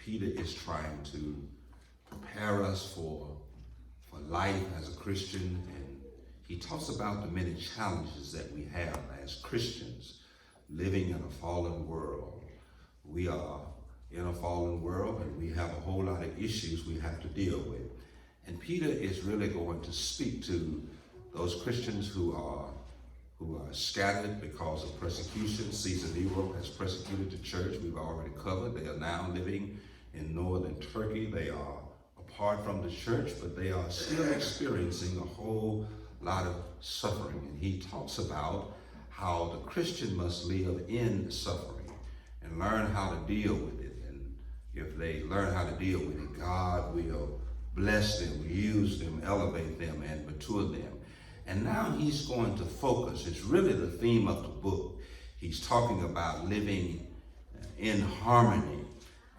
Peter is trying to prepare us for life as a Christian, and he talks about the many challenges that we have as Christians living in a fallen world. We are in a fallen world, and we have a whole lot of issues we have to deal with. And Peter is really going to speak to those Christians who are scattered because of persecution. Caesar Nero has persecuted the church. We've already covered. They are now living in northern Turkey. They are apart from the church, but they are still experiencing a whole lot of suffering. And he talks about how the Christian must live in suffering and learn how to deal with it. And if they learn how to deal with it, God will bless them, use them, elevate them, and mature them. And now he's going to focus. It's really the theme of the book. He's talking about living in harmony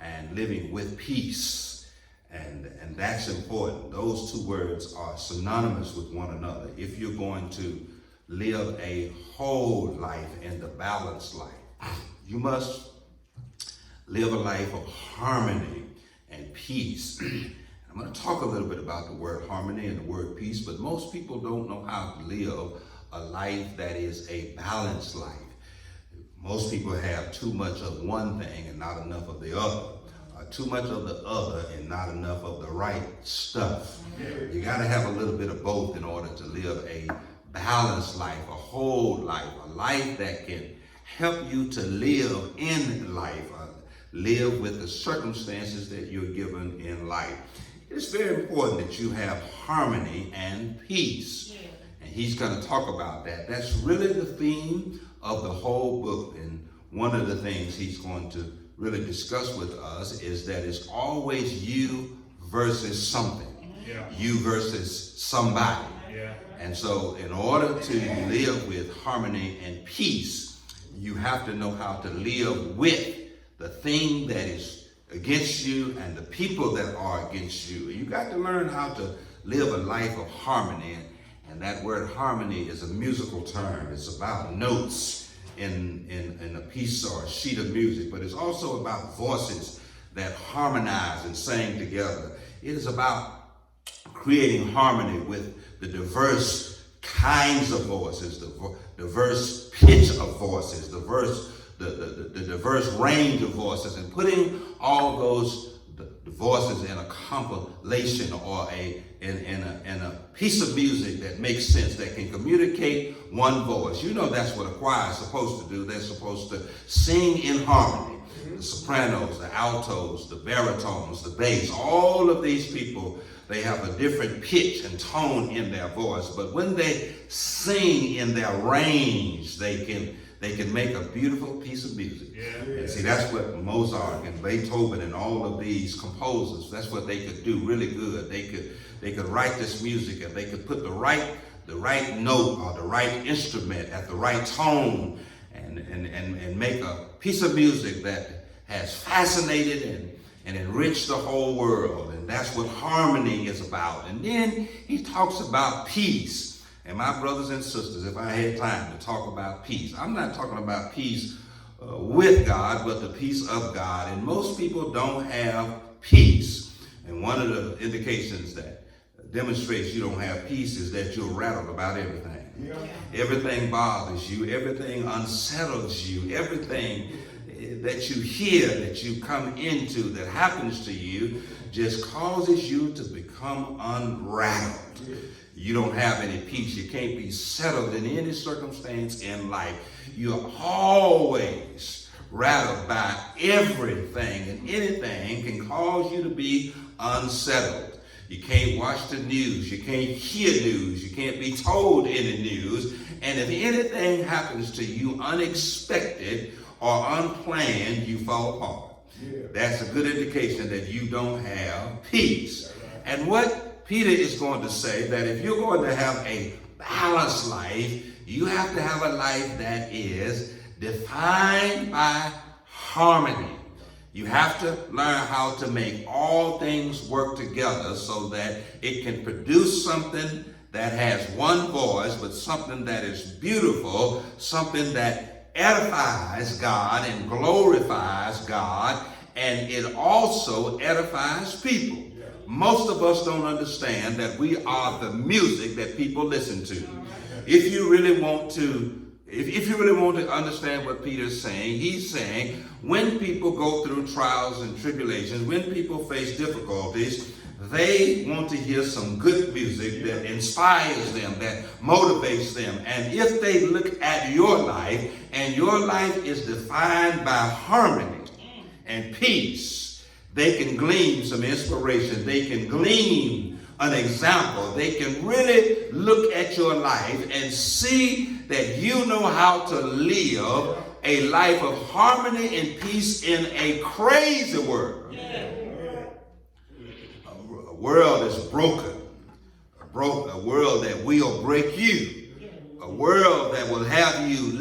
and living with peace. And that's important. Those two words are synonymous with one another. If you're going to live a whole life and the balanced life, you must live a life of harmony and peace. I'm going to talk a little bit about the word harmony and the word peace, but most people don't know how to live a life that is a balanced life. Most people have too much of one thing and not enough of the other, or too much of the other and not enough of the right stuff. You got to have a little bit of both in order to live a balanced life, a whole life, a life that can help you to live in life, live with the circumstances that you're given in life. It's very important that you have harmony and peace. Yeah. And he's going to talk about that. That's really the theme of the whole book. And one of the things he's going to really discuss with us is that it's always you versus something. Yeah. You versus somebody. Yeah. And so in order to live with harmony and peace, you have to know how to live with the thing that is against you and the people that are against you. You got to learn how to live a life of harmony. And that word harmony is a musical term. It's about notes in a piece or a sheet of music, but it's also about voices that harmonize and sing together. It is about creating harmony with the diverse kinds of voices, the diverse pitch of voices, the diverse range of voices, and putting all those the voices in a compilation or in a piece of music that makes sense, that can communicate one voice. You know that's what a choir is supposed to do. They're supposed to sing in harmony. The sopranos, the altos, the baritones, the bass, all of these people, they have a different pitch and tone in their voice. But when they sing in their range, they can make a beautiful piece of music. Yeah. And see, that's what Mozart and Beethoven and all of these composers, that's what they could do really good. They could write this music, and they could put the right note or the right instrument at the right tone and make a piece of music that has fascinated and enriched the whole world. And that's what harmony is about. And then he talks about peace. And my brothers and sisters, if I had time to talk about peace, I'm not talking about peace with God, but the peace of God. And most people don't have peace. And one of the indications that demonstrates you don't have peace is that you're rattled about everything. Yeah. Everything bothers you. Everything unsettles you. Everything that you hear, that you come into, that happens to you, just causes you to become unrattled. Yeah. You don't have any peace. You can't be settled in any circumstance in life. You're always rattled by everything, and anything can cause you to be unsettled. You can't watch the news. You can't hear news. You can't be told any news. And if anything happens to you unexpected or unplanned, you fall apart. Yeah. That's a good indication that you don't have peace. And what Peter is going to say, that if you're going to have a balanced life, you have to have a life that is defined by harmony. You have to learn how to make all things work together so that it can produce something that has one voice, but something that is beautiful, something that edifies God and glorifies God and it also edifies people. Most of us don't understand that we are the music that people listen to. If you really want to understand what Peter's saying, he's saying when people go through trials and tribulations, when people face difficulties, they want to hear some good music that inspires them, that motivates them. And if they look at your life, and your life is defined by harmony and peace, they can glean some inspiration. They can glean an example. They can really look at your life and see that you know how to live a life of harmony and peace in a crazy world. A world that's broken. A world that will break you. A world that will have you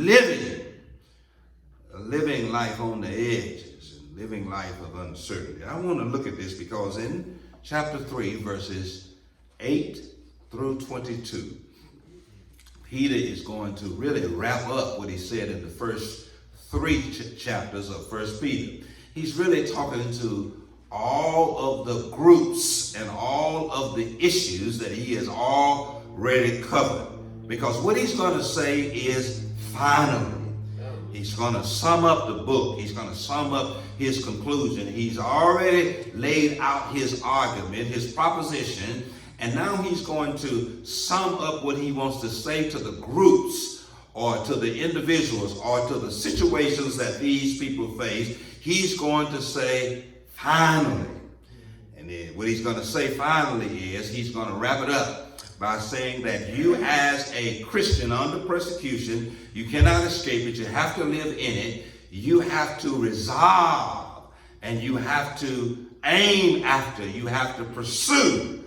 living life on the edges and living life of uncertainty. I want to look at this because in chapter 3, verses 8 through 22, Peter is going to really wrap up what he said in the first 3 chapters of 1 Peter. He's really talking to all of the groups and all of the issues that he has already covered. Because what he's going to say is finally. He's going to sum up the book. He's going to sum up his conclusion. He's already laid out his argument, his proposition, and now he's going to sum up what he wants to say to the groups or to the individuals or to the situations that these people face. He's going to say, finally. And then what he's going to say finally is he's going to wrap it up by saying that you as a Christian under persecution, you cannot escape it. You have to live in it. You have to resolve and you have to aim after, you have to pursue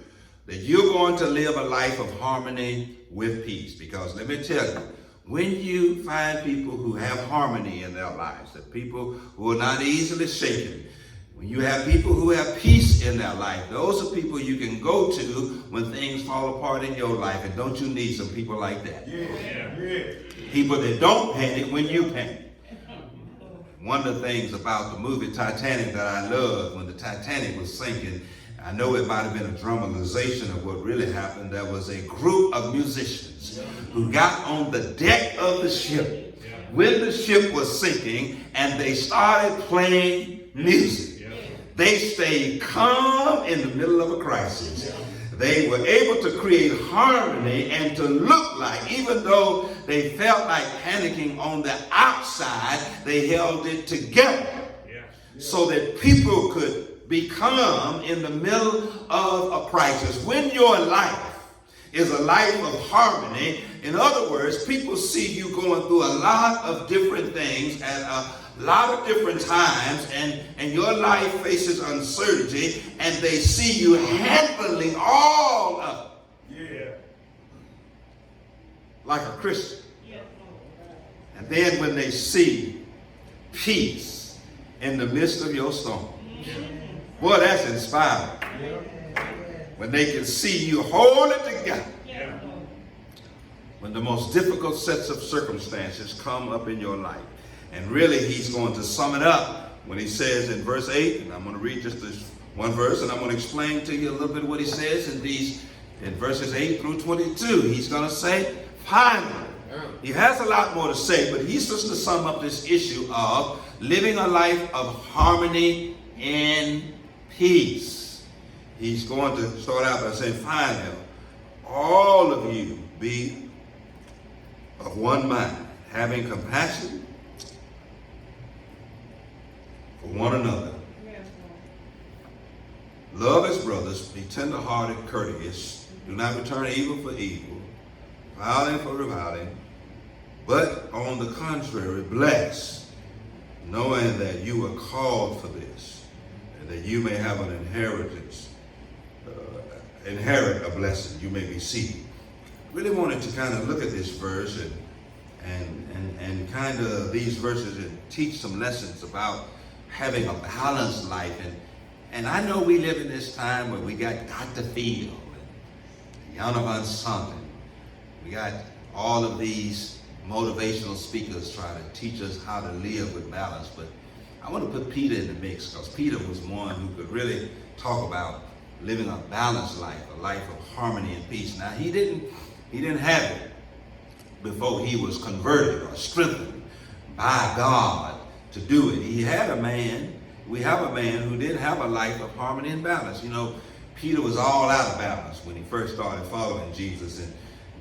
that you're going to live a life of harmony with peace. Because let me tell you, when you find people who have harmony in their lives, that people who are not easily shaken, when you have people who have peace in their life, those are people you can go to when things fall apart in your life. And don't you need some people like that? Yeah. People that don't panic when you panic. One of the things about the movie Titanic that I loved, when the Titanic was sinking, I know it might have been a dramatization of what really happened. There was a group of musicians who got on the deck of the ship when the ship was sinking, and they started playing music. They stayed calm in the middle of a crisis. They were able to create harmony and to look like, even though they felt like panicking on the outside, they held it together so that people could be calm in the middle of a crisis. When your life is a life of harmony, in other words, people see you going through a lot of different things at a lot of different times, and your life faces uncertainty, and they see you handling all of it like a Christian. And then when they see peace in the midst of your storm, boy, that's inspiring. When they can see you hold it together. When the most difficult sets of circumstances come up in your life. And really, he's going to sum it up when he says in verse 8, and I'm going to read just this one verse, and I'm going to explain to you a little bit what he says in verses 8 through 22. He's going to say, finally. He has a lot more to say, but he's just to sum up this issue of living a life of harmony and peace. He's going to start out by saying, finally, all of you be of one mind, having compassion for one another. Love as brothers, be tender-hearted, courteous. Do not return evil for evil, reviling for reviling, but on the contrary, bless, knowing that you are called for this, and that you may have an inheritance, inherit a blessing. You may be seated. Really wanted to kind of look at this verse and kind of these verses and teach some lessons about having a balanced life. And I know we live in this time where we got Dr. Phil and Yana Van Santen. We got all of these motivational speakers trying to teach us how to live with balance. But I want to put Peter in the mix because Peter was one who could really talk about living a balanced life, a life of harmony and peace. Now, he didn't have it before he was converted or strengthened by God to do it. We have a man who didn't have a life of harmony and balance. You know, Peter was all out of balance when he first started following Jesus, and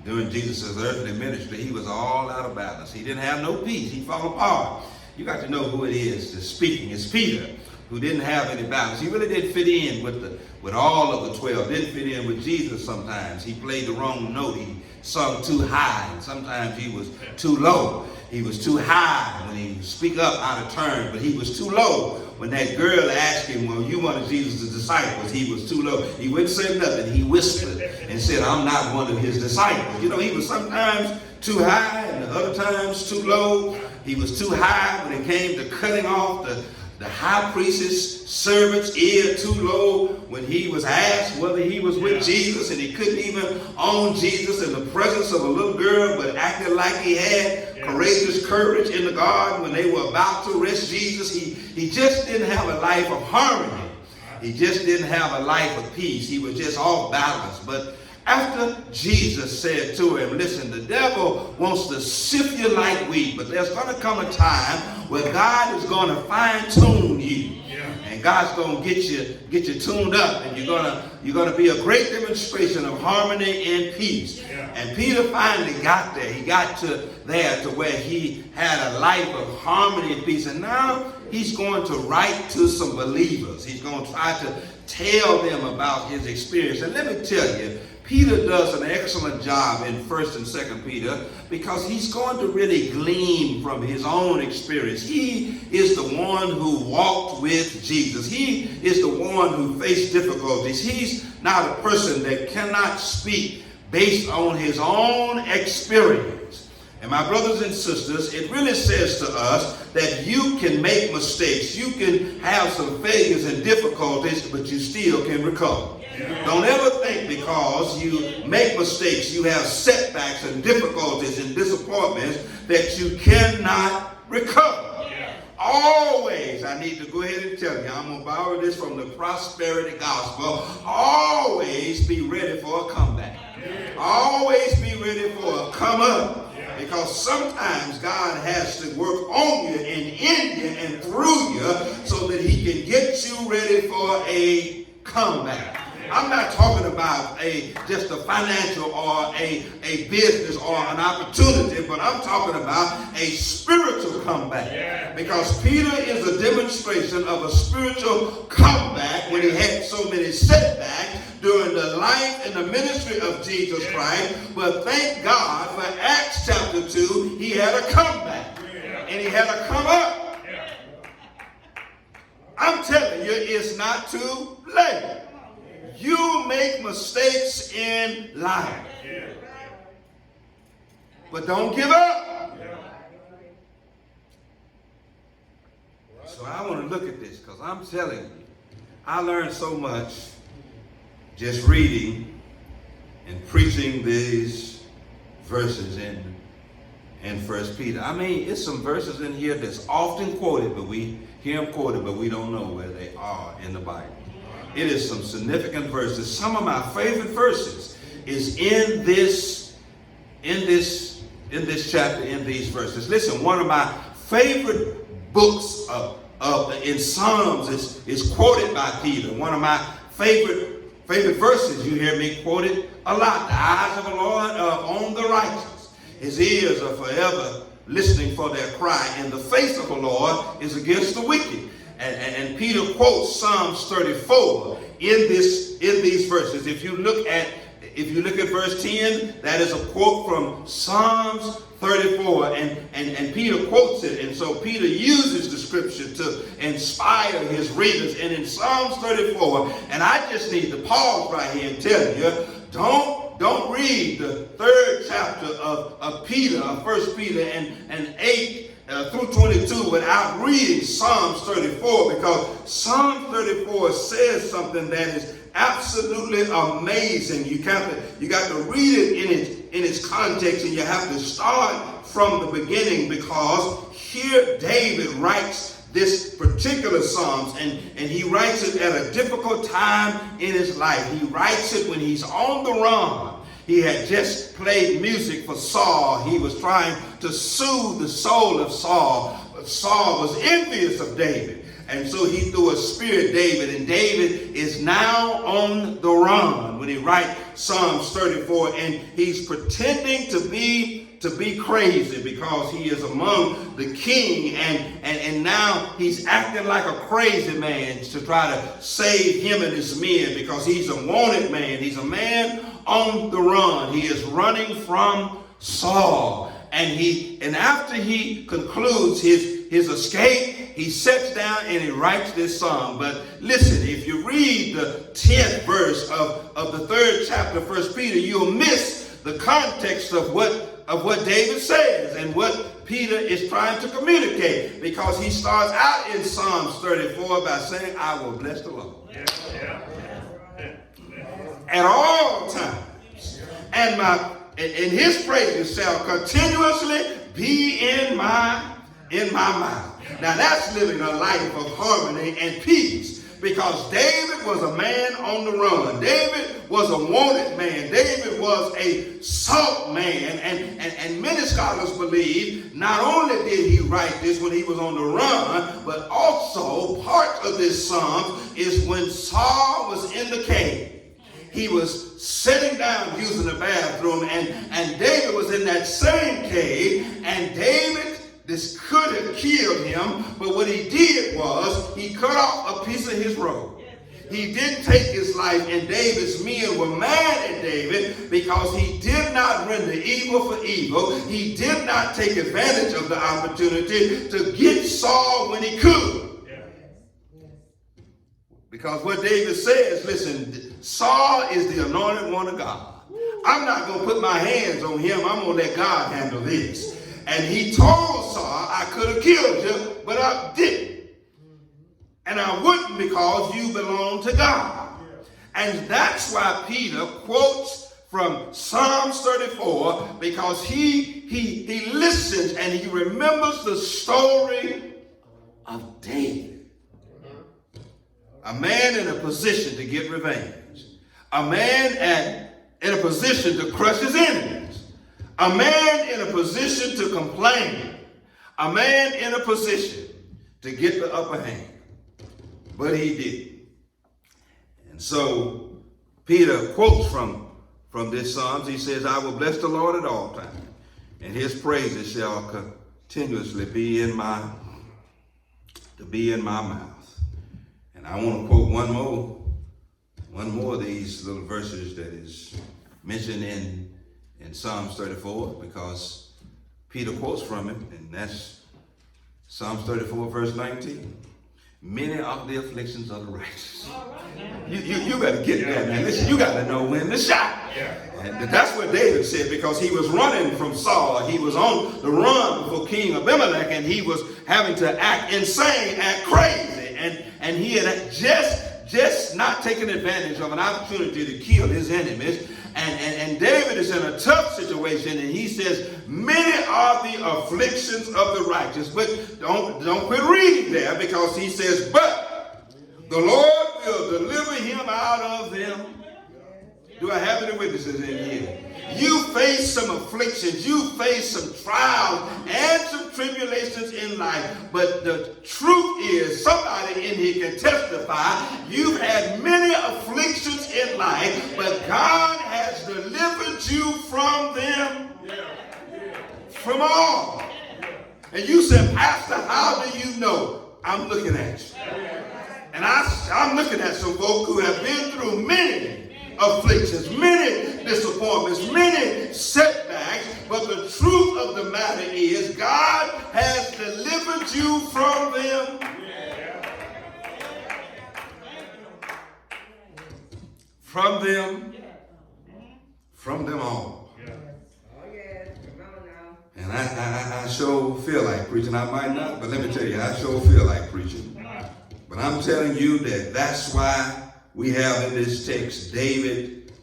during Jesus' earthly ministry, he was all out of balance. He didn't have no peace. He fell apart. You got to know who it is that's speaking. It's Peter, who didn't have any balance. He really didn't fit in with all of the 12. Didn't fit in with Jesus sometimes. He played the wrong note. He sung too high, and sometimes he was too low. He was too high when he speak up out of turn, but he was too low when that girl asked him, well, you one of Jesus' disciples. He was too low. He wouldn't say nothing. He whispered and said, I'm not one of his disciples. You know, he was sometimes too high and other times too low. He was too high when it came to cutting off the high priest's servant's ear, too low when he was asked whether he was with Jesus, and he couldn't even own Jesus in the presence of a little girl, but acted like he had courageous courage in the garden when they were about to arrest Jesus. He just didn't have a life of harmony. He just didn't have a life of peace. He was just off balance. But after Jesus said to him, listen, the devil wants to sift you like wheat, but there's going to come a time where God is going to fine-tune you. And God's going to get you tuned up, and you're going to be a great demonstration of harmony and peace. And Peter finally got there. He got to where he had a life of harmony and peace. And now he's going to write to some believers. He's going to try to tell them about his experience. And let me tell you, Peter does an excellent job in 1st and 2nd Peter because he's going to really glean from his own experience. He is the one who walked with Jesus. He is the one who faced difficulties. He's not a person that cannot speak based on his own experience. And my brothers and sisters, it really says to us that you can make mistakes. You can have some failures and difficulties, but you still can recover. Don't ever think because you make mistakes, you have setbacks and difficulties and disappointments that you cannot recover. Always, I need to go ahead and tell you, I'm going to borrow this from the prosperity gospel. Always be ready for a comeback. Always be ready for a come up. Because sometimes God has to work on you and in you and through you so that he can get you ready for a comeback. I'm not talking about just a financial or a business or an opportunity, but I'm talking about a spiritual comeback. Because Peter is a demonstration of a spiritual comeback when he had so many setbacks during the life and the ministry of Jesus Christ. But thank God for Acts chapter 2, he had a comeback. And he had a come up. I'm telling you, it's not too late. You make mistakes in life. But don't give up. So I want to look at this because I'm telling you, I learned so much just reading and preaching these verses in 1 Peter. I mean, it's some verses in here that's often quoted, but we hear them quoted, but we don't know where they are in the Bible. It is some significant verses. Some of my favorite verses is in this chapter, in these verses. Listen, one of my favorite books in Psalms is quoted by Peter. One of my favorite verses, you hear me quoted a lot. The eyes of the Lord are on the righteous. His ears are forever listening for their cry. And the face of the Lord is against the wicked. And Peter quotes Psalms 34 in these verses. If you look at verse 10, that is a quote from Psalms 34, and Peter quotes it. And so Peter uses the scripture to inspire his readers. And in Psalms 34, and I just need to pause right here and tell you, don't read the 3rd chapter of Peter, of 1 Peter and 8 through 22 without reading Psalms 34, because Psalm 34 says something that is absolutely amazing. You got to read it in its context, and you have to start from the beginning, because here David writes this particular Psalms, and he writes it at a difficult time in his life. He writes it when he's on the run. He had just played music for Saul. He was trying to soothe the soul of Saul. But Saul was envious of David. And so he threw a spear at David. And David is now on the run when he writes Psalms 34. And he's pretending to be crazy because he is among the king. And now he's acting like a crazy man to try to save him and his men, because he's a wanted man. He's a man on the run. He is running from Saul. And after he concludes his escape, he sits down and he writes this song. But listen, if you read the 10th verse of the 3rd chapter, 1 Peter, you'll miss the context of what David says and what Peter is trying to communicate, because he starts out in Psalms 34 by saying, I will bless the Lord at all times, and his praises shall continuously be in my mouth. Now that's living a life of harmony and peace, because David was a man on the run. David was a wanted man. David was a sought man. And many scholars believe not only did he write this when he was on the run, but also part of this psalm is when Saul was in the cave. He was sitting down using the bathroom, and David was in that same cave, and this could have killed him, but what he did was he cut off a piece of his robe. He didn't take his life, and David's men were mad at David because he did not render evil for evil. He did not take advantage of the opportunity to get Saul when he could. Because what David says, listen, Saul is the anointed one of God. I'm not going to put my hands on him. I'm going to let God handle this. And he told Saul, I could have killed you, but I didn't. And I wouldn't, because you belong to God. And that's why Peter quotes from Psalms 34, because he listens and he remembers the story of David. A man in a position to get revenge. A man in a position to crush his enemies. A man in a position to complain. A man in a position to get the upper hand. But he didn't. And so Peter quotes from this Psalms. He says, I will bless the Lord at all times, and his praises shall continuously be in my mouth. And I want to quote one more of these little verses that is mentioned in Psalms 34, because Peter quotes from it, and that's Psalms 34, verse 19. Many are the afflictions of the righteous. You got to get that, man. Listen, you got to know when to shout. And that's what David said, because he was running from Saul. He was on the run before King Abimelech, and he was having to act insane, act crazy. And he had just not taken advantage of an opportunity to kill his enemies. And David is in a tough situation, and he says, many are the afflictions of the righteous. But don't quit reading there, because he says, but the Lord will deliver him out of them. Do I have any witnesses in here? You face some afflictions, you face some trials and some tribulations in life, but the truth is, somebody in here can testify, you've had many afflictions in life, but God has delivered you from them, from all. And you said, Pastor, how do you know? I'm looking at you. And I'm looking at some folk who have been through many afflictions, many disappointments, many setbacks, but the truth of the matter is God has delivered you from them. From them all. And I sure feel like preaching. I might not, but let me tell you, I sure feel like preaching. But I'm telling you that's why we have in this text David's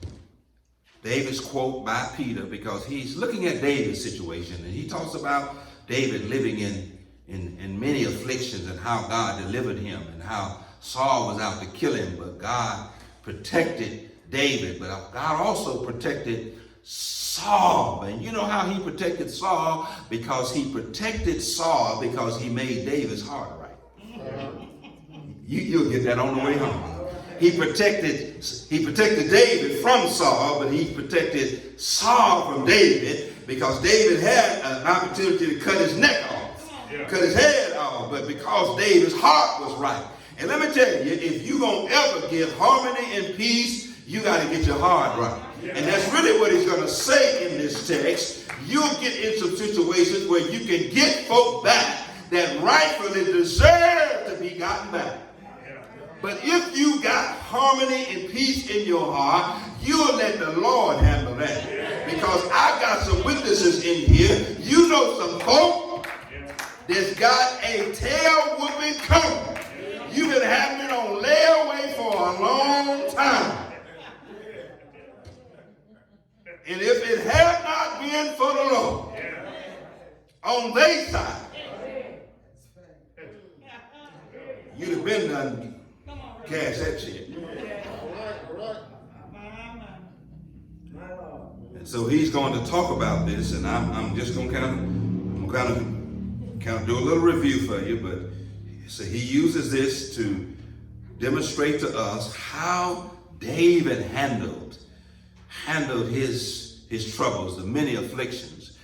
quote by Peter, because he's looking at David's situation, and he talks about David living in many afflictions and how God delivered him and how Saul was out to kill him, but God protected David. But God also protected Saul. And you know how he protected Saul? Because he protected Saul because he made David's heart right. You'll get that on the way home. He protected David from Saul, but he protected Saul from David because David had an opportunity to cut his neck off, cut his head off, but because David's heart was right. And let me tell you, if you're going to ever get harmony and peace, you got to get your heart right. And that's really what he's going to say in this text. You'll get in some situations where you can get folk back that rightfully deserve to be gotten back. But if you got harmony and peace in your heart, you'll let the Lord handle that. Because I got some witnesses in here. You know some folk that's got a tail whooping coming. You've been having it on layaway for a long time. And if it had not been for the Lord on their side, you'd have been done. Cash that check. And so he's going to talk about this, and I'm just going to kind of do a little review for you. But so he uses this to demonstrate to us how David handled his troubles, the many afflictions,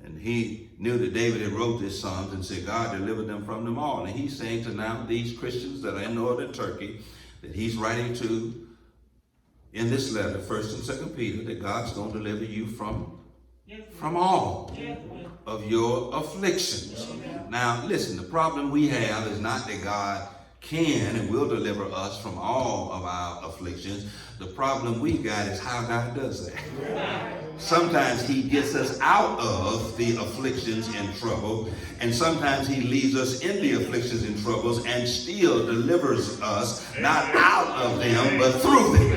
and he knew that David had wrote this Psalms and said God delivered them from them all. And he's saying to now these Christians that are in northern Turkey that he's writing to in this letter, 1st and 2nd Peter, that God's going to deliver you from all of your afflictions. Now listen, the problem we have is not that God can and will deliver us from all of our afflictions. The problem we got is how God does that. Sometimes he gets us out of the afflictions and trouble, and sometimes he leaves us in the afflictions and troubles and still delivers us, not out of them, but through them.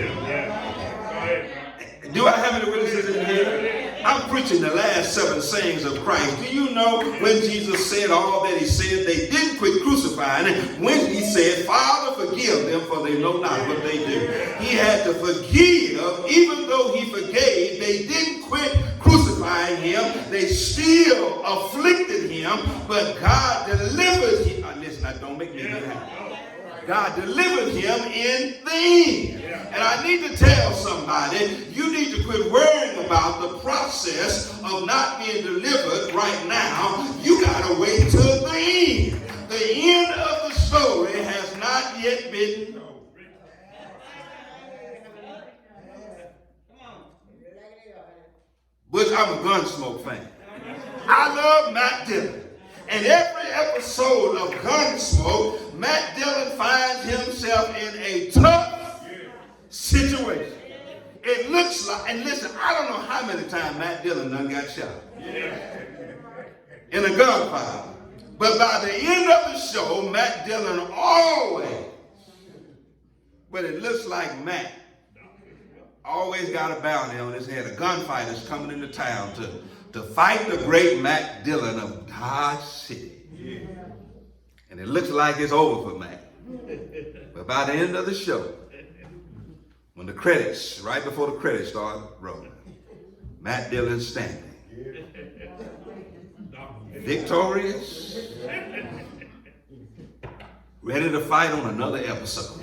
Do I have any witnesses in here? I'm preaching the last 7 sayings of Christ. Do you know when Jesus said all that he said, they didn't quit crucifying him. When he said, Father, forgive them, for they know not what they do. He had to forgive. Even though he forgave, they didn't quit crucifying him. They still afflicted him, but God delivered him. Listen, don't make me get happy. God delivered him in the end. And I need to tell somebody, you need to quit worrying about the process of not being delivered right now. You got to wait till the end. The end of the story has not yet been told. But I'm a Gunsmoke fan. I love Matt Dillon. And every episode of Gunsmoke, Matt Dillon finds himself in a tough situation. It looks like, and listen, I don't know how many times Matt Dillon done got shot in a gunfight. But by the end of the show, Matt Dillon always, but it looks like Matt always got a bounty on his head. A gunfighter is coming into town to fight the great Matt Dillon of Dodge City. And it looks like it's over for Matt. But by the end of the show, when the credits, right before the credits start rolling, Matt Dillon's standing. Victorious. Ready to fight on another episode.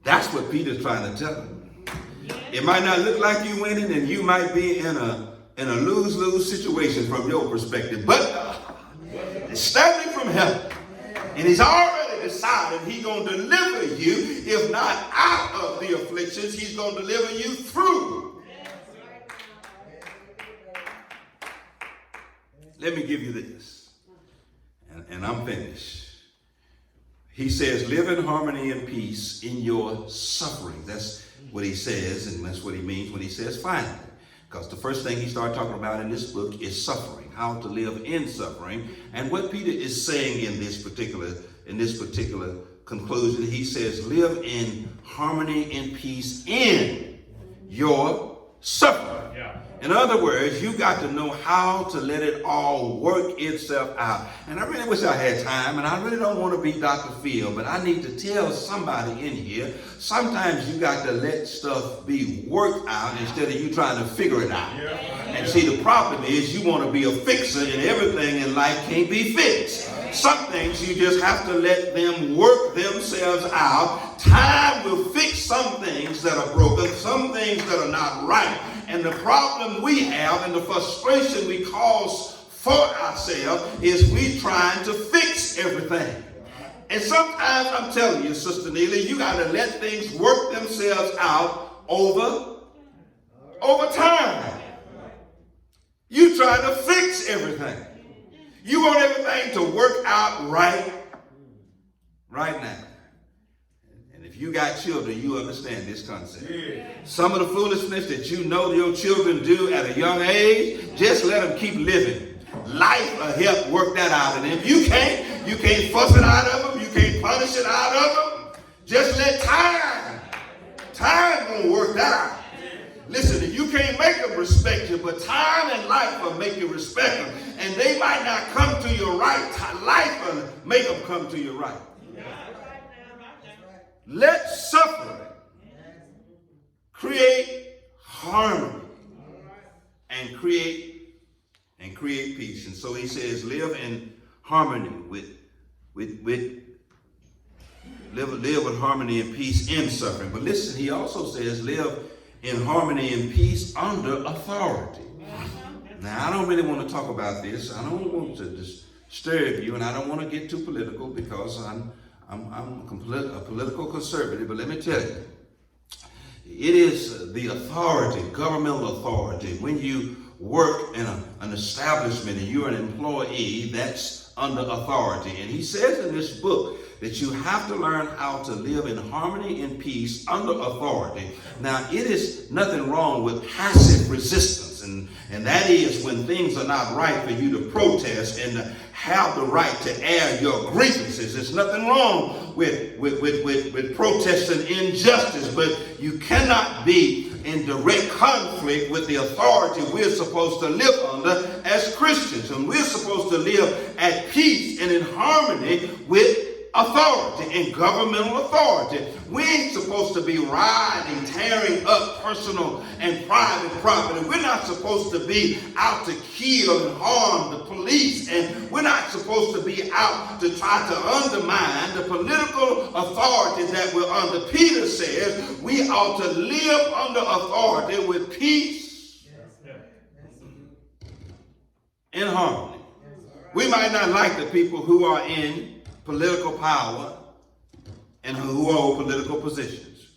That's what Peter's trying to tell him. It might not look like you winning, and you might be in a lose-lose situation from your perspective, but God is standing from heaven, and he's already decided he's going to deliver you, if not out of the afflictions, he's going to deliver you through. Let me give you this, and I'm finished. He says, live in harmony and peace in your suffering. That's what he says, and that's what he means when he says finally. Because the first thing he started talking about in this book is suffering, how to live in suffering. And what Peter is saying in this particular conclusion, he says, live in harmony and peace in your suffering. In other words, you got to know how to let it all work itself out. And I really wish I had time, and I really don't want to be Dr. Phil, but I need to tell somebody in here, sometimes you got to let stuff be worked out instead of you trying to figure it out. And see, the problem is you want to be a fixer, and everything in life can't be fixed. Some things you just have to let them work themselves out. Time will fix some things that are broken, some things that are not right. And the problem we have and the frustration we cause for ourselves is we trying to fix everything. And sometimes, I'm telling you, Sister Neely, you got to let things work themselves out over time. You trying to fix everything. You want everything to work out right now. And if you got children, you understand this concept. Some of the foolishness that you know your children do at a young age, just let them keep living. Life will help work that out of them. You can't fuss it out of them. You can't punish it out of them. Just let time gonna work that out. Listen, you can't make them respect you, but time and life will make you respect them. And they might not come to you right. Life will make them come to you right. Let suffering create harmony and create peace. And so he says, live in harmony live with harmony and peace in suffering. But listen, he also says, live in harmony and peace under authority. Now, I don't really want to talk about this. I don't want to disturb you, and I don't want to get too political because I'm a political conservative. But let me tell you, it is the authority, governmental authority. When you work in an establishment and you're an employee, that's under authority. And he says in this book that you have to learn how to live in harmony and peace under authority. Now, it is nothing wrong with passive resistance. And that is when things are not right for you to protest and to have the right to air your grievances. There's nothing wrong with protesting injustice, but you cannot be in direct conflict with the authority we're supposed to live under as Christians. And we're supposed to live at peace and in harmony with authority and governmental authority. We ain't supposed to be rioting, tearing up personal and private property. We're not supposed to be out to kill and harm the police, and we're not supposed to be out to try to undermine the political authority that we're under. Peter says we ought to live under authority with peace and harmony. We might not like the people who are in political power and who hold political positions,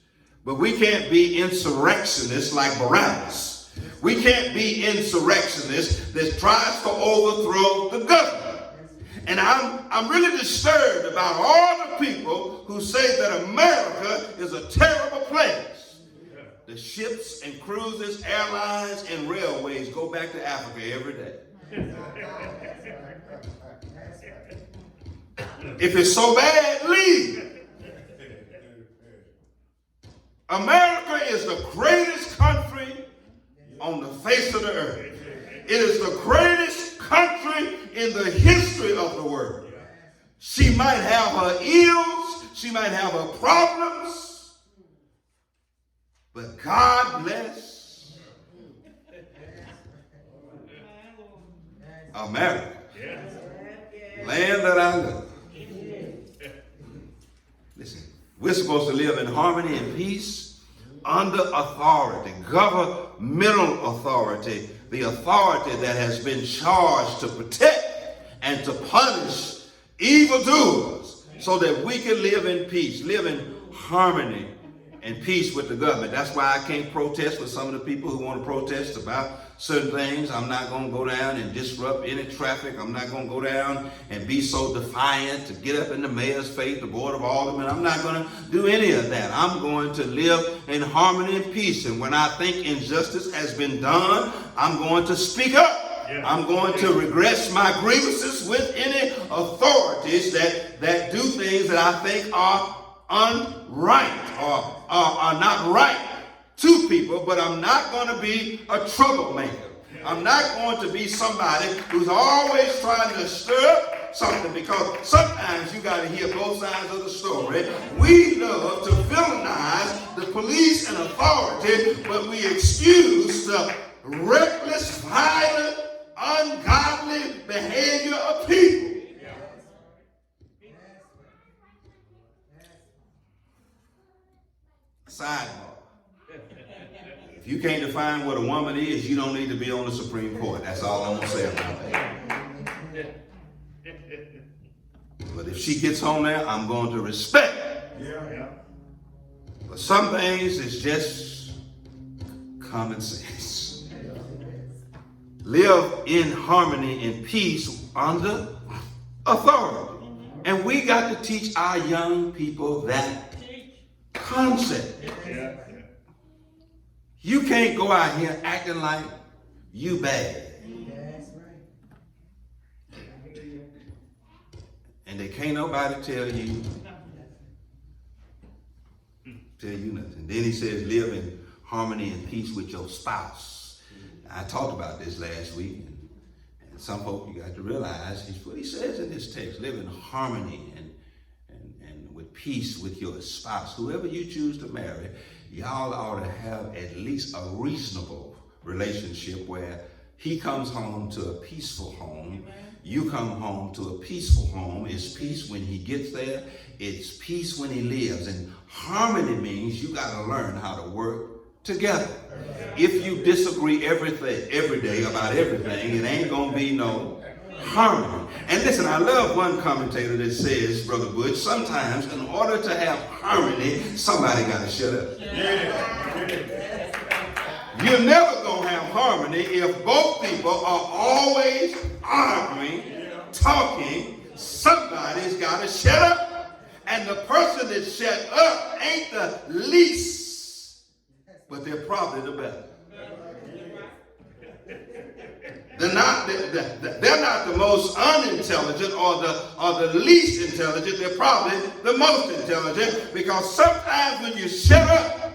but we can't be insurrectionists like Barabbas. We can't be insurrectionists that tries to overthrow the government. And I'm really disturbed about all the people who say that America is a terrible place. The ships and cruises, airlines, and railways go back to Africa every day. If it's so bad, leave. America is the greatest country on the face of the earth. It is the greatest country in the history of the world. She might have her ills, she might have her problems, but God bless America. Land that I love. Listen, we're supposed to live in harmony and peace under authority, governmental authority, the authority that has been charged to protect and to punish evildoers so that we can live in peace, live in harmony and peace with the government. That's why I can't protest with some of the people who want to protest about certain things. I'm not going to go down and disrupt any traffic. I'm not going to go down and be so defiant to get up in the mayor's face, the board of aldermen. I'm not going to do any of that. I'm going to live in harmony and peace. And when I think injustice has been done, I'm going to speak up. I'm going to regress my grievances with any authorities that do things that I think are unright or are not right to people, but I'm not going to be a troublemaker. I'm not going to be somebody who's always trying to stir up something, because sometimes you got to hear both sides of the story. We love to villainize the police and authority, but we excuse the reckless, violent, ungodly behavior of people. Sidebar. If you can't define what a woman is, you don't need to be on the Supreme Court. That's all I'm going to say about that. But if she gets on there, I'm going to respect. But some things is just common sense. Live in harmony and peace under authority. And we got to teach our young people that concept. You can't go out here acting like you bad. And they can't nobody tell you nothing. Then he says, live in harmony and peace with your spouse. I talked about this last week, and some folk, you got to realize what he says in this text: live in harmony and with peace with your spouse. Whoever you choose to marry, y'all ought to have at least a reasonable relationship where he comes home to a peaceful home. You come home to a peaceful home. It's peace when he gets there. It's peace when he lives. And harmony means you got to learn how to work together. If you disagree every day about everything, it ain't going to be no harmony. And listen, I love one commentator that says, Brother Butch, sometimes in order to have harmony, somebody got to shut up. You're never going to have harmony if both people are always arguing, talking. Somebody's got to shut up. And the person that shut up ain't the least, but they're probably the better. They're not the most unintelligent or the least intelligent. They're probably the most intelligent, because sometimes when you shut up,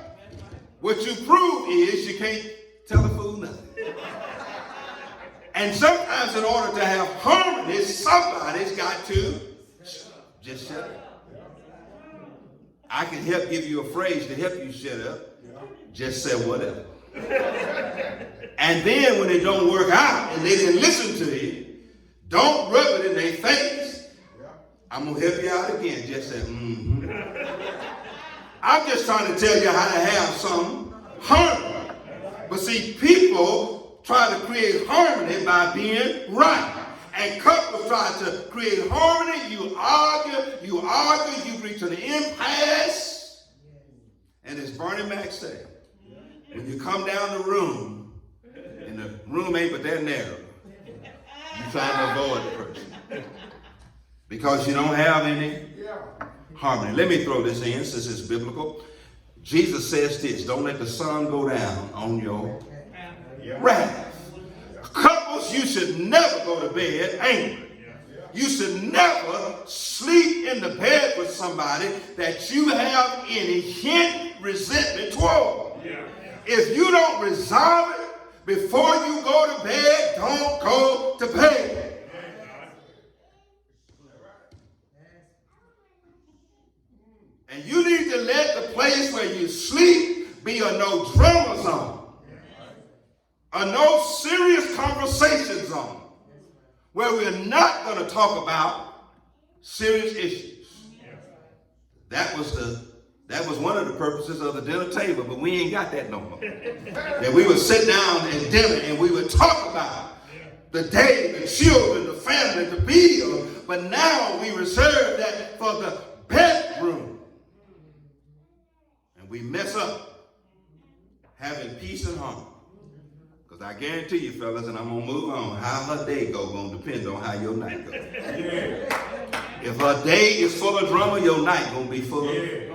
what you prove is you can't tell a fool nothing. And sometimes in order to have harmony, somebody's got to just shut up. I can help give you a phrase to help you shut up. Just say whatever. And then when it don't work out and they didn't listen to you, don't rub it in their face. I'm going to help you out again. Just say, mm-hmm. I'm just trying to tell you how to have some harmony. But see, people try to create harmony by being right. And couples try to create harmony. You argue, you reach an impasse. And as Bernie Mac said, when you come down the room, and the room ain't but that narrow, you try to avoid the person. Because you don't have any harmony. Let me throw this in since it's biblical. Jesus says this: don't let the sun go down on your wrath. Couples, you should never go to bed angry. You should never sleep in the bed with somebody that you have any hint resentment toward. If you don't resolve it before you go to bed, don't go to bed. And you need to let the place where you sleep be a no drama zone, a no serious conversation zone, where we're not going to talk about serious issues. That was one of the purposes of the dinner table, but we ain't got that no more. That we would sit down at dinner and we would talk about the day, the children, the family, the bill, but now we reserve that for the bedroom. And we mess up having peace and harmony. Because I guarantee you, fellas, and I'm going to move on, how her day go going to depend on how your night goes. If her day is full of drama, your night going to be full of drama.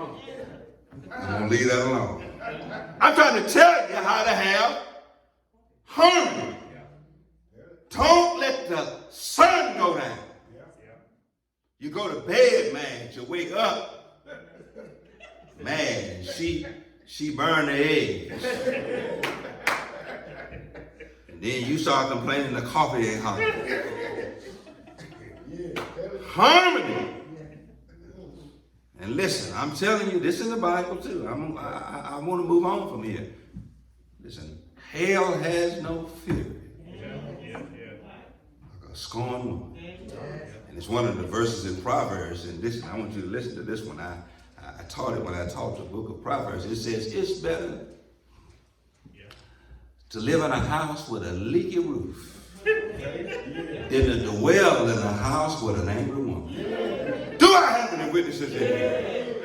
I'm going to leave that alone. I'm trying to tell you how to have harmony. Don't let the sun go down. You go to bed mad, you wake up mad, and she she burned the eggs. And then you start complaining the coffee ain't hot. Harmony. And listen, I'm telling you, this is in the Bible too. I want to move on from here. Listen, hell has no fury like a scorned woman. And it's one of the verses in Proverbs. And this, I want you to listen to this one. I taught it when I taught the book of Proverbs. It says, it's better to live in a house with a leaky roof than to dwell in a house with an angry woman. Do I have any witnesses in here?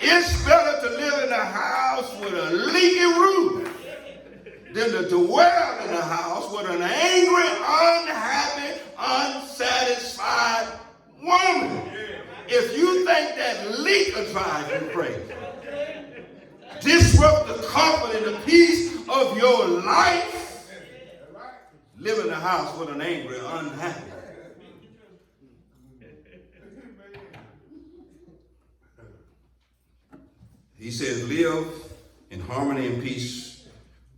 It's better to live in a house with a leaky roof than to dwell in a house with an angry, unhappy, unsatisfied woman. If you think that leak will drive you crazy, disrupt the comfort and the peace of your life, live in a house with an angry, unhappy. He says, live in harmony and peace,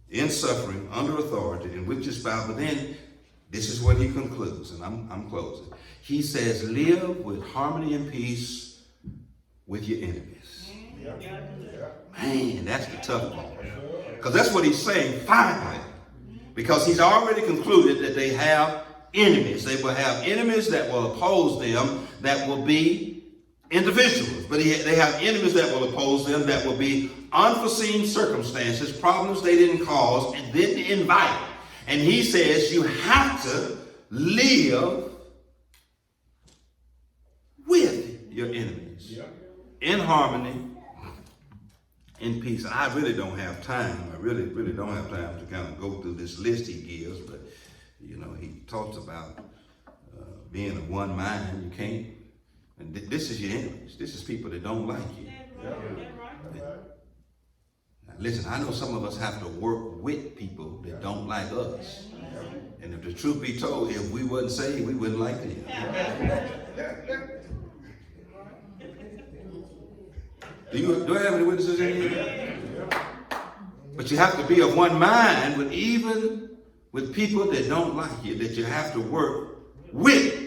in suffering, under authority, and with your spouse. But then, this is what he concludes, and I'm closing. He says, live with harmony and peace with your enemies. Man, that's the tough part. Because that's what he's saying finally. Because he's already concluded that they have enemies. They will have enemies that will oppose them, that will be individuals. But they have enemies that will oppose them, that will be unforeseen circumstances, problems they didn't cause and didn't invite. And he says you have to live with your enemies in harmony, in peace. I really don't have time. I really don't have time to kind of go through this list he gives. But, you know, he talks about being of one mind. You can't. And this is your enemies. This is people that don't like you. Now, listen, I know some of us have to work with people that don't like us. And if the truth be told, if we wasn't saved, we wouldn't like them. Do I have any witnesses in here? But you have to be of one mind even with people that don't like you, that you have to work with.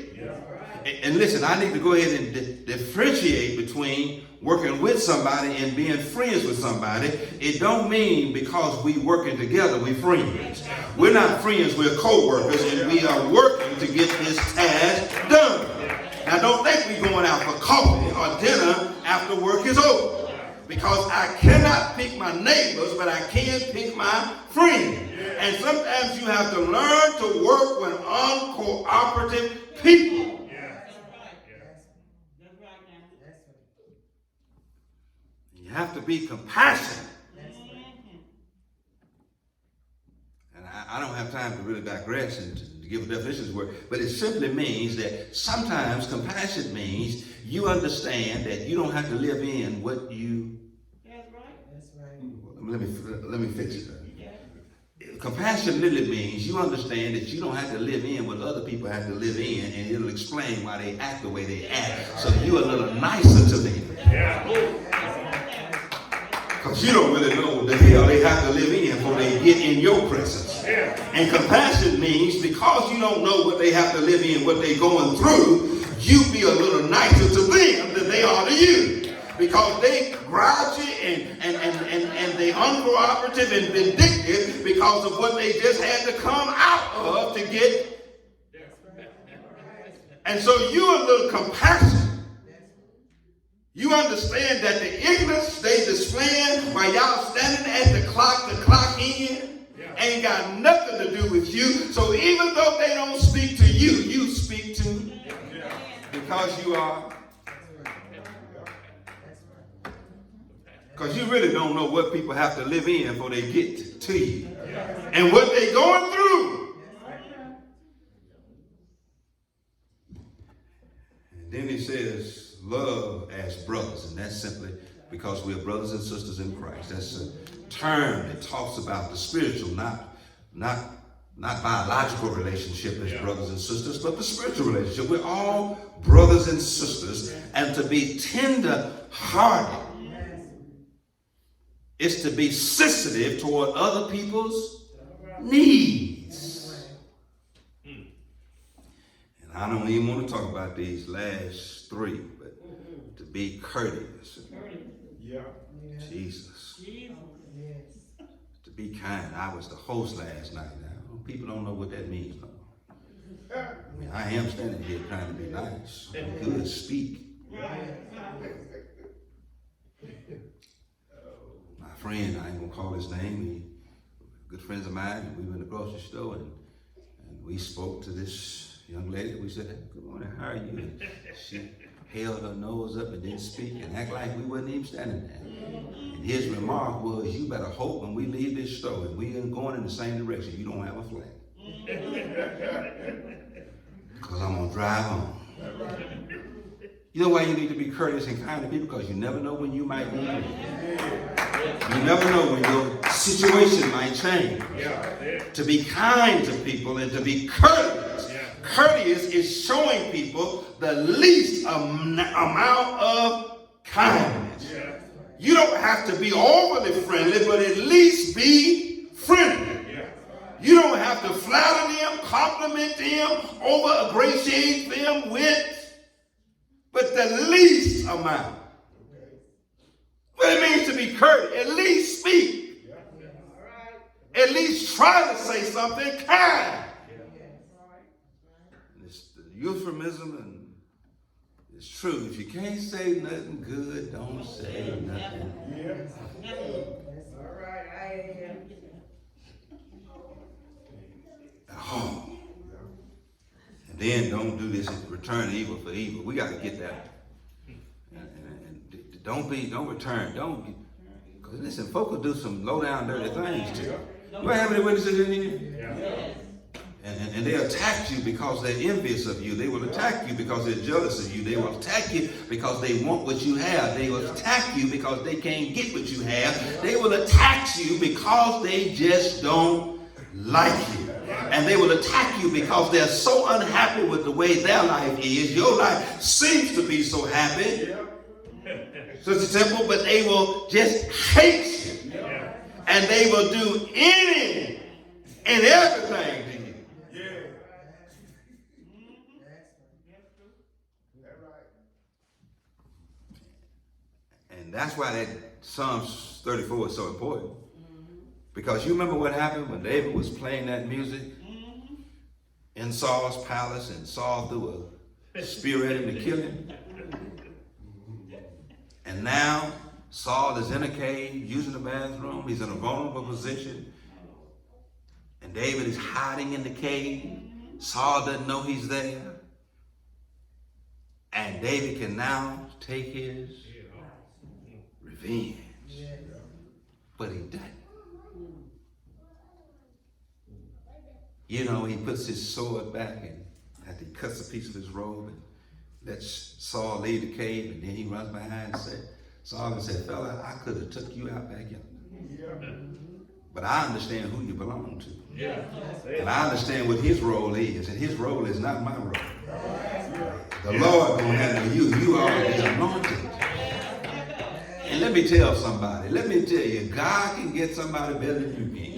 And listen, I need to go ahead and differentiate between working with somebody and being friends with somebody. It don't mean because we working together, we friends. We're not friends, we're co-workers, and we are working to get this task done. Now, don't think we're going out for coffee or dinner after work is over. Because I cannot pick my neighbors, but I can pick my friends. And sometimes you have to learn to work with uncooperative people. You have to be compassionate. And I don't have time to really digress and to give a definition of this word, but it simply means that sometimes compassion means you understand that you don't have to live in what you. That's right. Let me fix it. Compassion literally means you understand that you don't have to live in what other people have to live in, and it'll explain why they act the way they act. So you're a little nicer to them. Because you don't really know what the hell they have to live in before they get in your presence. And compassion means because you don't know what they have to live in, what they're going through, you be a little nicer to them than they are to you. Because they grouchy and they uncooperative and vindictive because of what they just had to come out of to get. And so you're a little compassionate. You understand that the ignorance they displaying while y'all standing at the clock in, ain't got nothing to do with you. So even though they don't speak to you, you speak to because you are. Because you really don't know what people have to live in before they get to you. And what they're going through. And then he says, love as brothers. And that's simply because we're brothers and sisters in Christ. That's a term that talks about the spiritual, not biological relationship as brothers and sisters, but the spiritual relationship. We're all brothers and sisters. And to be tender-hearted is to be sensitive toward other people's needs. And I don't even want to talk about these last three, but to be courteous. Yeah. Jesus. To be kind. I was the host last night. Now, people don't know what that means. No. I mean, I am standing here trying to be nice. Good speak. My friend, I ain't gonna call his name, good friends of mine, and we were in the grocery store and we spoke to this young lady. We said, "Good morning, how are you?" And she held her nose up and didn't speak and act like we wasn't even standing there. And his remark was, "You better hope when we leave this store and we ain't going in the same direction, you don't have a flag. Because I'm gonna drive on." You know why you need to be courteous and kind to people? Because you never know when you might need it. You never know when your situation might change. To be kind to people and to be courteous. Courteous is showing people the least amount of kindness. You don't have to be overly friendly, but at least be friendly. You don't have to flatter them, compliment them, over-ingratiate them with, but the least amount. What it means to be courteous, at least speak. At least try to say something kind. It's the euphemism, and it's true. If you can't say nothing good, don't say nothing. Oh. And then don't do this and return evil for evil. We got to get that. And don't return. Because listen, folk will do some low down dirty things too. You have any witnesses in here? And they'll attack you because they're envious of you. They will attack you because they're jealous of you. They will attack you because they want what you have. They will attack you because they can't get what you have. They will attack you because they just don't like you. And they will attack you because they're so unhappy with the way their life is. Your life seems to be so happy. So it's simple, but they will just hate you. And they will do anything and everything to you. And that's why that Psalms 34 is so important. Because you remember what happened when David was playing that music in Saul's palace and Saul threw a spear at him to kill him. And now Saul is in a cave using the bathroom. He's in a vulnerable position. And David is hiding in the cave. Saul doesn't know he's there. And David can now take his revenge. But he doesn't. You know, he puts his sword back and after he cuts a piece of his robe and lets Saul leave the cave, and then he runs behind and said, Saul and said, "Fella, I could have took you out back yonder. But I understand who you belong to. And I understand what his role is, and his role is not my role. The Lord gonna handle you. You are the anointed." And let me tell somebody, God can get somebody better than you can.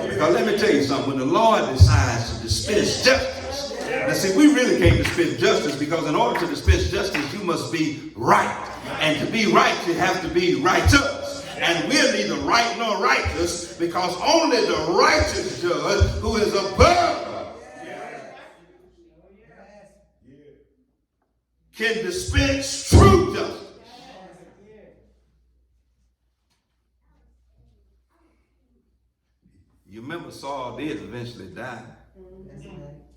Because let me tell you something, when the Lord decides to dispense justice, now see, we really can't dispense justice because in order to dispense justice, you must be right. And to be right, you have to be righteous. And we're neither right nor righteous because only the righteous judge who is above can dispense true justice. You remember Saul did eventually die.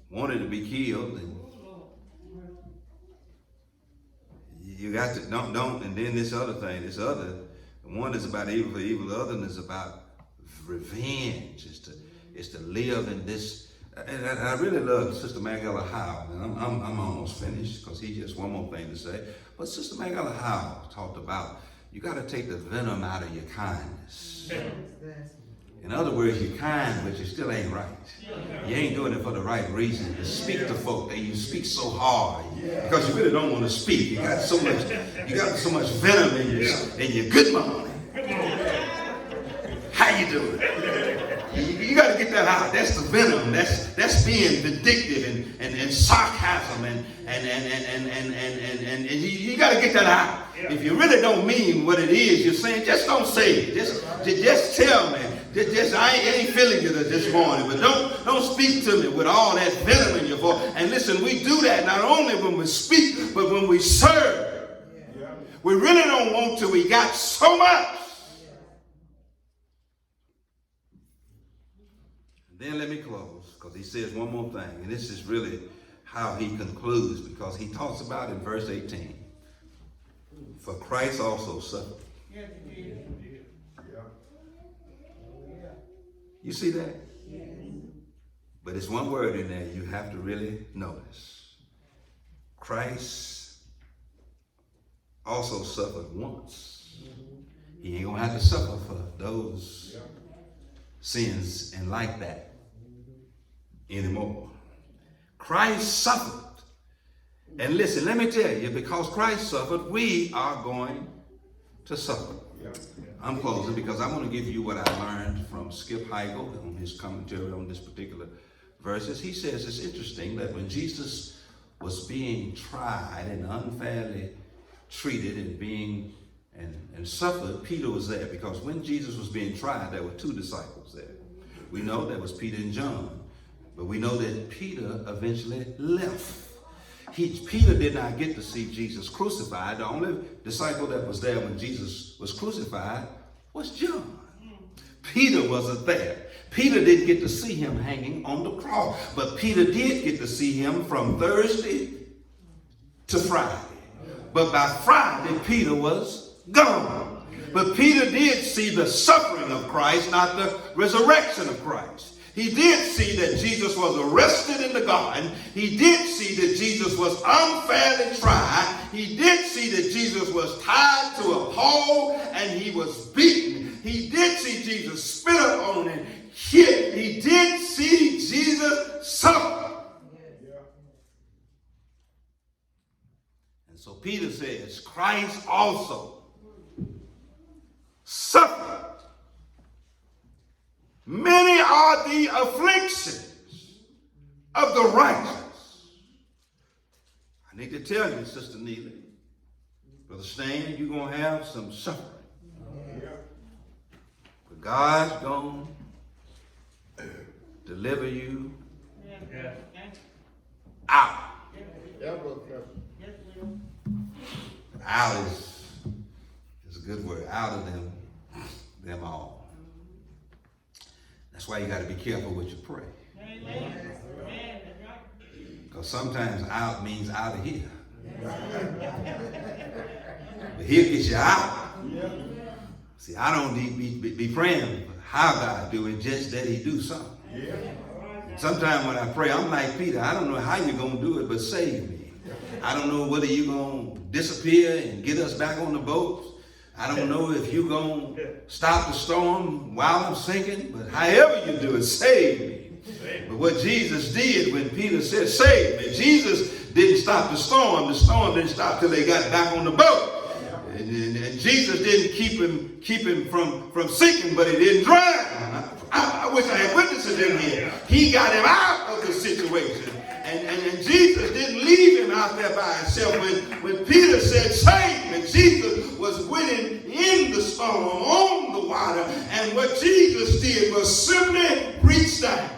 Wanted to be killed. And you got to, don't, and then this other thing, one is about evil for evil, the other is about revenge. It's to live in this, and I really love Sister Magdalene Howe, and I'm almost finished because he just one more thing to say. But Sister Magdalene Howe talked about, you got to take the venom out of your kindness. In other words, you're kind, but you still ain't right. You ain't doing it for the right reason. You speak to folk, and you speak so hard because you really don't want to speak. You got so much venom in your good morning. he doing? You got to get that out. That's the venom. That's being vindictive and sarcasm and you got to get that out. If you really don't mean what it is you're saying, just don't say it. Just tell me. I ain't feeling you this morning, but don't speak to me with all that venom in your voice. And listen, we do that not only when we speak, but when we serve. We really don't want to. We got so much. Then let me close, because he says one more thing, and this is really how he concludes, because he talks about in verse 18, for Christ also suffered. You see that? But it's one word in there you have to really notice. Christ also suffered once. He ain't gonna have to suffer for those sins and like that anymore. Christ suffered. And listen, let me tell you, because Christ suffered, we are going to suffer. I'm closing because I want to give you what I learned from Skip Heigl on his commentary on this particular verses. He says it's interesting that when Jesus was being tried and unfairly treated and suffered, Peter was there, because when Jesus was being tried, there were two disciples there. We know that was Peter and John, but we know that Peter eventually left. Peter did not get to see Jesus crucified. The only disciple that was there when Jesus was crucified was John. Peter wasn't there. Peter didn't get to see him hanging on the cross, but Peter did get to see him from Thursday to Friday. But by Friday, Peter was gone. But Peter did see the suffering of Christ, not the resurrection of Christ. He did see that Jesus was arrested in the garden. He did see that Jesus was unfairly tried. He did see that Jesus was tied to a pole and he was beaten. He did see Jesus spit upon and hit. He did see Jesus suffer. And so Peter says, Christ also suffered. Many are the afflictions of the righteous. I need to tell you, Sister Neely, Brother Stan, you're going to have some suffering. But God's going to deliver you out. Out is a good word. Out of them all. That's why you got to be careful what you pray. Because sometimes out means out of here. But here gets you out. See, I don't need be praying for how God do it, just that he do something. Sometimes when I pray, I'm like Peter. I don't know how you're going to do it, but save me. I don't know whether you're going to disappear and get us back on the boat. I don't know if you're going to stop the storm while I'm sinking, but however you do it, save me. But what Jesus did when Peter said, save me, Jesus didn't stop the storm. The storm didn't stop till they got back on the boat. And Jesus didn't keep him from sinking, but he didn't drown. I wish I had witnesses in here. He got him out of the situation. And Jesus didn't leave him out there by himself. When Peter said, save me, Jesus was with him in the storm, on the water. And what Jesus did was simply reach down.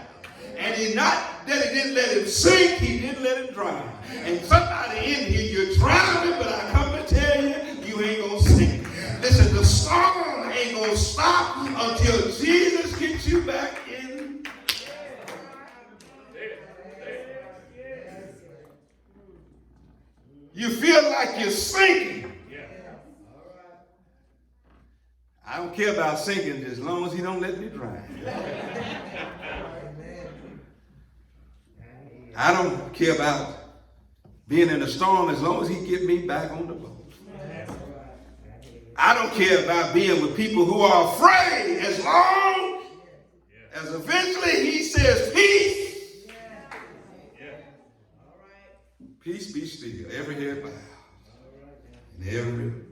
And he didn't let him sink, he didn't let him drown. And somebody in here, you're drowning, but I come to tell you, you ain't going to sink. Listen, the storm ain't going to stop until Jesus gets you back in. You feel like you're sinking. I don't care about sinking as long as he don't let me drown. I don't care about being in a storm as long as he get me back on the boat. I don't care about being with people who are afraid as long as eventually he says, peace. Peace be still. Every head bowed. And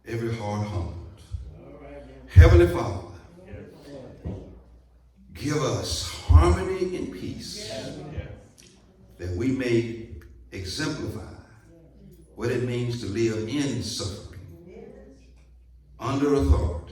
every heart humbled. Heavenly Father, give us harmony and peace that we may exemplify what it means to live in suffering, under authority,